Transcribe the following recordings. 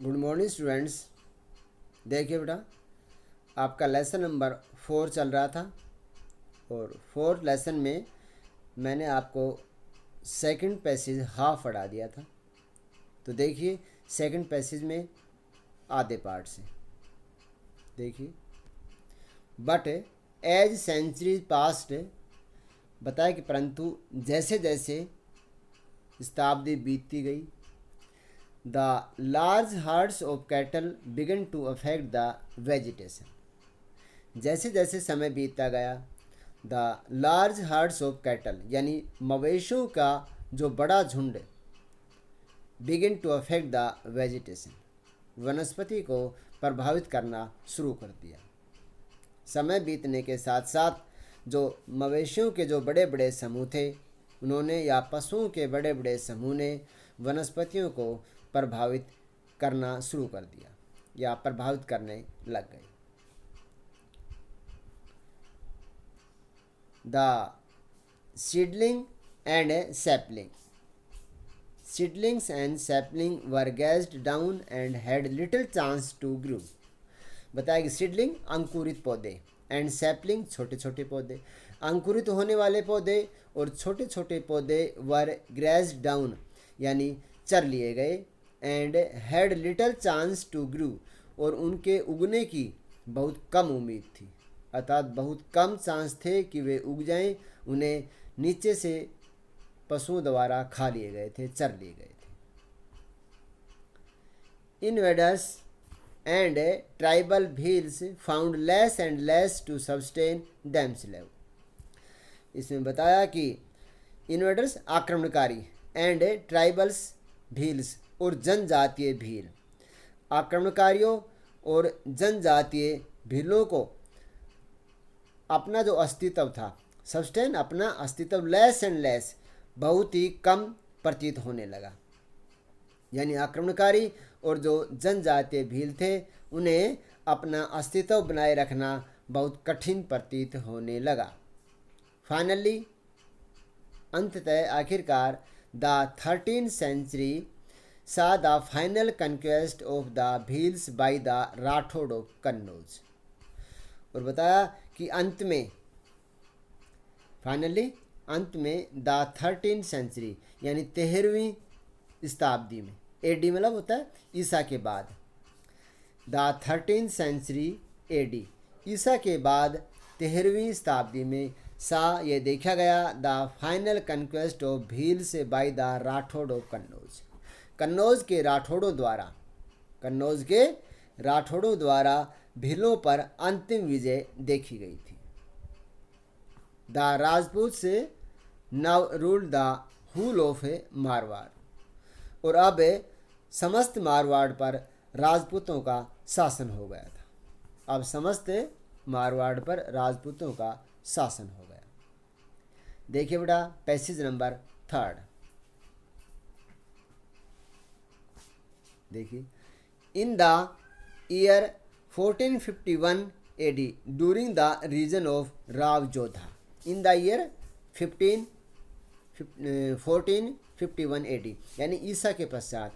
Good morning students. देखिए बेटा, आपका लेसन नंबर 4 चल रहा था और 4 लेसन में मैंने आपको सेकंड पैसेज हाफ पढ़ा दिया था। तो देखिए सेकंड पैसेज में आधे पार्ट से देखिए। बट एज सेंचुरीज पास्ट, बताया कि परंतु जैसे जैसे शताब्दी बीतती गई, the large herds of cattle began to affect the vegetation। जैसे जैसे समय बीतता गया, the large herds of cattle यानी मवेशियों का जो बड़ा झुंड begin to affect the vegetation, वनस्पति को प्रभावित करना शुरू कर दिया। समय बीतने के साथ साथ जो मवेशियों के जो बड़े बड़े समूह थे उन्होंने, या पशुओं के बड़े बड़े समूह ने वनस्पतियों को प्रभावित करना शुरू कर दिया या प्रभावित करने लग गए। The seedling and sapling, seedlings and sapling were grazed down and had little chance to grow. बताया कि सीडलिंग अंकुरित पौधे एंड सैपलिंग छोटे छोटे पौधे, अंकुरित होने वाले पौधे और छोटे छोटे पौधे वर ग्रेज्ड डाउन यानी चर लिए गए, and had little chance to grow और उनके उगने की बहुत कम उम्मीद थी, अर्थात बहुत कम चांस थे कि वे उग जाएं। उन्हें नीचे से पशुओं द्वारा खा लिए गए थे, चर लिए गए थे। Invaders and tribal Bhils found less and less to sustain themselves. इसमें बताया कि इन्वेडर्स आक्रमणकारी एंड ट्राइबल्स भील्स और जनजातीय भील, आक्रमणकारियों और जनजातीय भीलों को अपना जो अस्तित्व था, सस्टेन अपना अस्तित्व, लेस एंड लेस बहुत ही कम प्रतीत होने लगा। यानी आक्रमणकारी और जो जनजातीय भील थे उन्हें अपना अस्तित्व बनाए रखना बहुत कठिन प्रतीत होने लगा। फाइनली, अंततः आखिरकार, the 13th century saw the final conquest of the Bhils by the Rathore of Kannauj. और बताया कि अंत में, फाइनली अंत में, द 13th century यानी 13वीं शताब्दी में, एडी मतलब होता है ईसा के बाद, द 13th century एडी ईसा के बाद 13वीं शताब्दी में सा ये देखा गया the final conquest of Bhil से by the Rathore of Kannauj, Kannauj के राठौड़ों द्वारा, कन्नौज के राठौड़ों द्वारा भीलों पर अंतिम विजय देखी गई थी। द राजपूत से now ruled the whole of Marwar, और अब समस्त मारवाड़ पर राजपूतों का शासन हो गया था। अब समस्त मारवाड़ पर राजपूतों का शासन हो गया। देखिए बेटा पैसेज नंबर 3, देखिए। In the year 1451 AD during the reign of Rao Jodha, in the year 1451 AD यानी ईसा के पश्चात,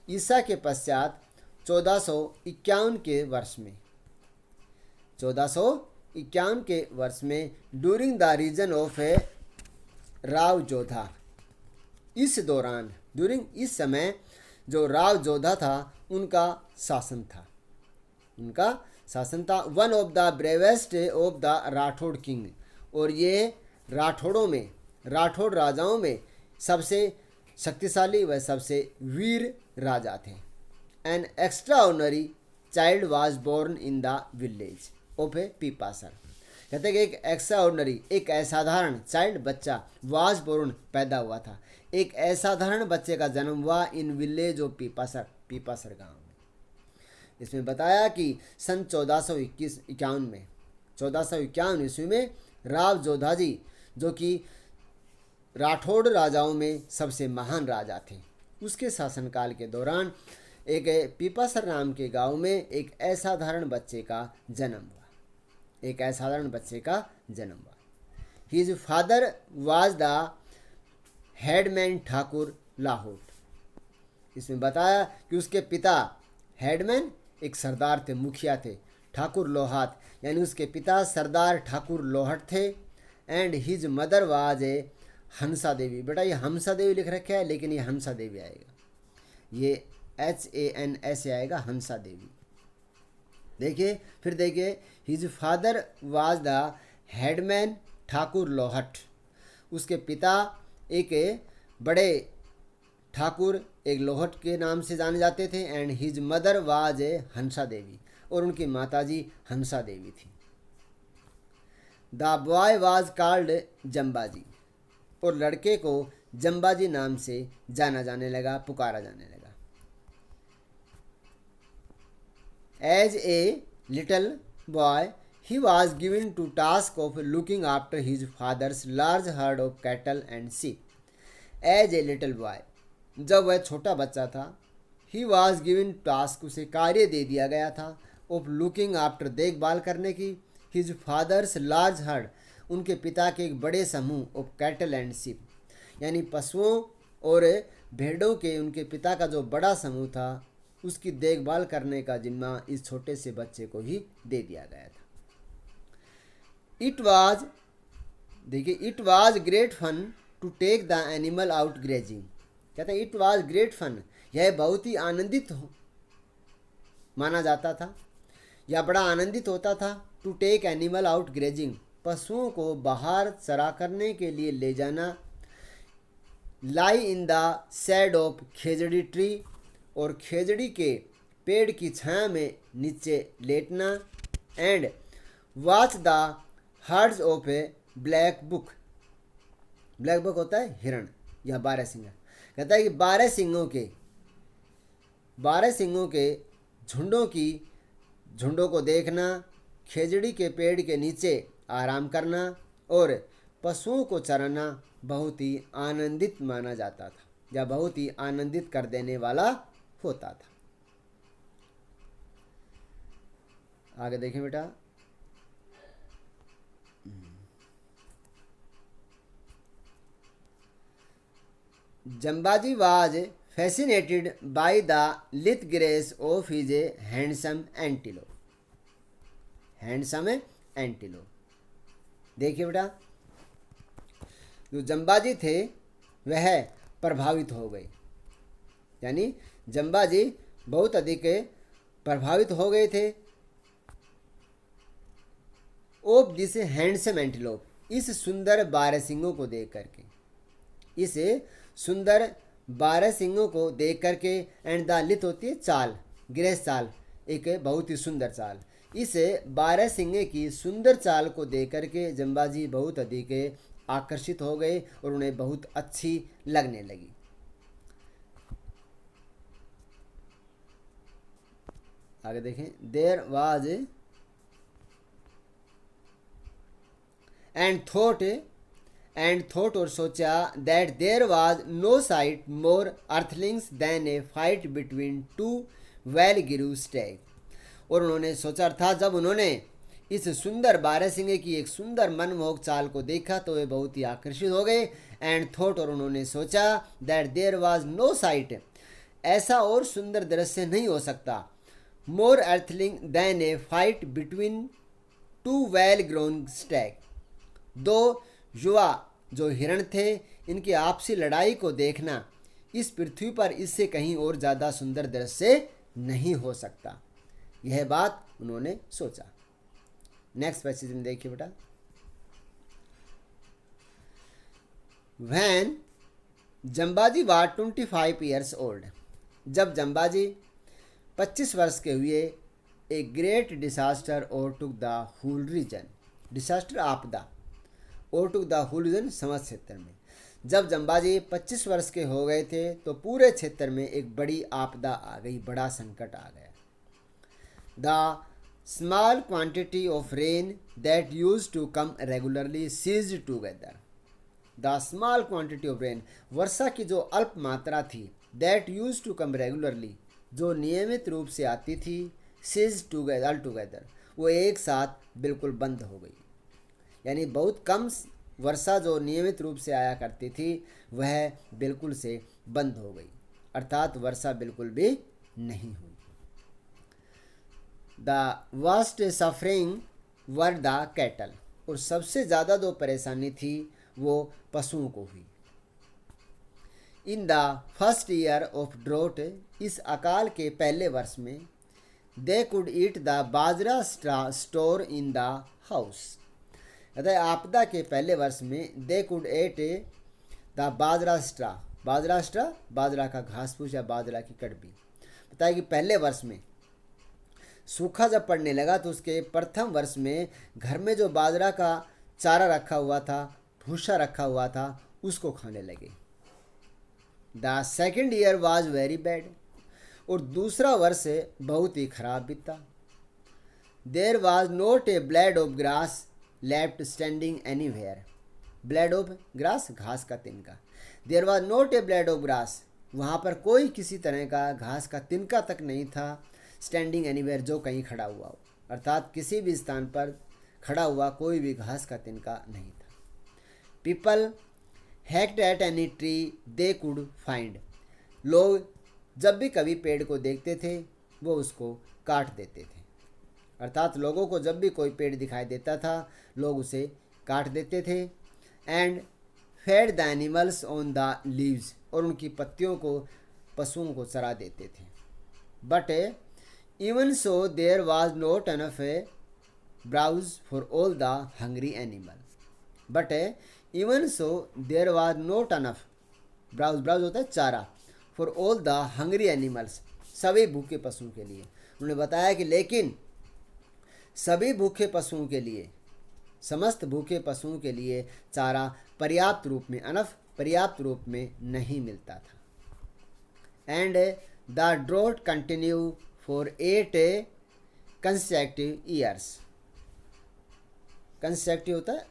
ईसा के पश्चात 1451 के वर्ष में, 1451 के वर्ष में during the reign of Rao Jodha, इस दौरान, ड्यूरिंग इस समय जो राव जोधा था उनका शासन था, उनका शासन था। One of the bravest of the Rathore king, और ये राठौड़ों में, राठौड़ राजाओं में सबसे शक्तिशाली व सबसे वीर राजा थे। An extraordinary child was born in the village of Pipasar, कहते हैं कि एक एक्स्ट्रा ऑर्डनरी, एक असाधारण चाइल्ड बच्चा वाज बोर्न पैदा हुआ था, एक असाधारण बच्चे का जन्म हुआ in village of Pipasar, Pipasar गांव में। इसमें बताया कि सन 1451 में, 1451 ईस्वी में राव जोधा जी, जो कि राठौड़ राजाओं में सबसे महान राजा थे, उसके शासनकाल के दौरान एक पीपासर नाम के गांव में एक असाधारण बच्चे का जन्म हुआ, एक असाधारण बच्चे का जन्म हुआ। His father was the headman Thakur Lahaut, इसमें बताया कि उसके पिता हेडमैन एक सरदार थे, मुखिया थे, ठाकुर लोहाट, यानी उसके पिता सरदार ठाकुर लोहाट थे। And his mother was a Hansa Devi. बेटा ये हंसा देवी लिख रखा है, लेकिन ये हंसा देवी आएगा, ये HANS आएगा, हंसा देवी। देखिए फिर देखिए, his father was the headman Thakur Lohat. उसके पिता एक बड़े ठाकुर एक लोहट के नाम से जाने जाते थे। And his mother was a Hansa Devi, और उनकी माताजी हंसा देवी थी। The boy was called Jambaji, और लड़के को जम्बाजी नाम से जाना जाने लगा, पुकारा जाने लगा। As a little boy he was given to task of looking after his father's large herd of cattle and sheep. As a little boy, जब वह छोटा बच्चा था, he was given task, उसे कार्य दे दिया गया था, of looking after, देखभाल करने की, his father's large herd, उनके पिता के एक बड़े समूह of cattle and sheep, यानी पशुओं और भेड़ों के उनके पिता का जो बड़ा समूह था, उसकी देखभाल करने का जिम्मा इस छोटे से बच्चे को ही दे दिया गया था। इट वाज, देखिए, it was great fun to take the animal out grazing. कहते हैं इट वाज ग्रेट फन, यह बहुत ही आनंदित माना जाता था, यह बड़ा आनंदित होता था। To take animal out grazing, पशुओं को बाहर चरा करने के लिए ले जाना। Lie in the shade of khejri tree, और खेजड़ी के पेड़ की छाया में नीचे लेटना। And watch the herds of a black buck, black buck होता है हिरण या बारहसिंगा। कहता है कि बारह सिंगों के झुंडों को देखना, खेजड़ी के पेड़ के नीचे आराम करना और पशुओं को चराना बहुत ही आनंदित माना जाता था, या बहुत ही आनंदित कर देने वाला होता था। आगे देखें बेटा, Jambaji was fascinated by the लिथ grace of his handsome antelope. Handsome antelope, देखिए बेटा, जो जम्बाजी थे वह प्रभावित हो गए, यानी जम्बाजी बहुत अधिक प्रभावित हो गए थे। ऑफ दिस हैंडसम एंटीलोप, इस सुंदर बारहसिंगों को देख करके, इस सुंदर बारहसिंगों को देख करके। एंड द लिथ होती है चाल, ग्रेस चाल, एक बहुत ही सुंदर चाल। इस बारहसिंगे की सुंदर चाल को देख करके जम्बाजी बहुत अधिक आकर्षित हो गए और उन्हें बहुत अच्छी लगने लगी। आगे देखें, देयर वाज एंड थॉट और सोचा, that there was no sight more earthlings than a fight between two well grown stag. और उन्होंने सोचा था, जब उन्होंने इस सुंदर बारहसिंगे की एक सुंदर मनमोहक चाल को देखा तो वे बहुत ही आकर्षित हो गए। एंड थॉट, और उन्होंने सोचा, that there was no sight, ऐसा और सुंदर दृश्य नहीं हो सकता, more enthralling than a fight between two well grown stag, दो युवा जो हिरण थे, इनकी आपसी लड़ाई को देखना इस पृथ्वी पर इससे कहीं और ज़्यादा सुंदर दृश्य नहीं हो सकता। यह बात उन्होंने सोचा। नेक्स्ट पैसेज में देखिए बेटा, when Jambaji was 25 years old, जब जम्बाजी 25 वर्ष के हुए, a great disaster overtook the whole region, disaster आपदा ओवरटुक द होल रीजन, समस्त क्षेत्र में। जब जम्बाजी 25 वर्ष के हो गए थे तो पूरे क्षेत्र में एक बड़ी आपदा आ गई, बड़ा संकट आ गया। The small quantity of rain that used to come regularly ceased together, the small quantity of rain, वर्षा की जो अल्प मात्रा थी, that used to come regularly, जो नियमित रूप से आती थी, सीज टूगेदर, वो एक साथ बिल्कुल बंद हो गई। यानी बहुत कम वर्षा जो नियमित रूप से आया करती थी वह बिल्कुल से बंद हो गई, अर्थात वर्षा बिल्कुल भी नहीं हुई। The worst suffering were the cattle, और सबसे ज़्यादा जो परेशानी थी वो पशुओं को हुई। In the first year of drought, इस अकाल के पहले वर्ष में, they could eat the bajra store in the house, अतः आपदा के पहले वर्ष में they could ate the bajra straw, बाजरा का घास फूस या बाजरा की कड़बी। बताया कि पहले वर्ष में सूखा जब पड़ने लगा तो उसके प्रथम वर्ष में घर में जो बाजरा का चारा रखा हुआ था, भूसा रखा हुआ था, उसको खाने लगे। The second year was very bad, और दूसरा वर्ष बहुत ही खराब बीता। There was not A blade of grass left standing anywhere, blade of grass घास का तिनका, there was not A blade of grass, वहाँ पर कोई किसी तरह का घास का तिनका तक नहीं था, स्टैंडिंग एनीवेयर जो कहीं खड़ा हुआ हो, अर्थात किसी भी स्थान पर खड़ा हुआ कोई भी घास का तिनका नहीं था। People hacked at any tree they could find, लोग जब भी कभी पेड़ को देखते थे वो उसको काट देते थे, अर्थात लोगों को जब भी कोई पेड़ दिखाई देता था लोग उसे काट देते थे। And fed the animals on the leaves, और उनकी पत्तियों को पशुओं को चरा देते थे। But even so there was not enough browse for all the hungry animal, but even so there was not enough browse होता है चारा, for all the hungry animals, सभी भूखे पशुओं के लिए। उन्होंने बताया कि लेकिन सभी भूखे पशुओं के लिए, समस्त भूखे पशुओं के लिए चारा पर्याप्त रूप में, अनफ पर्याप्त रूप में नहीं मिलता था। And the draught continue for 8 consecutive years, consecutive होता है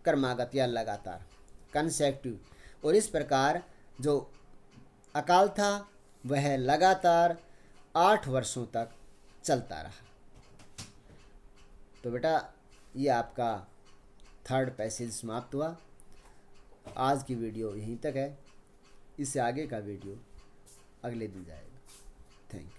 क्रमागत या लगातार, कंसेक्टिव, और इस प्रकार जो अकाल था वह लगातार 8 वर्षों तक चलता रहा। तो बेटा ये आपका थर्ड पैसेज समाप्त हुआ। आज की वीडियो यहीं तक है, इससे आगे का वीडियो अगले दिन जाएगा। Thank you.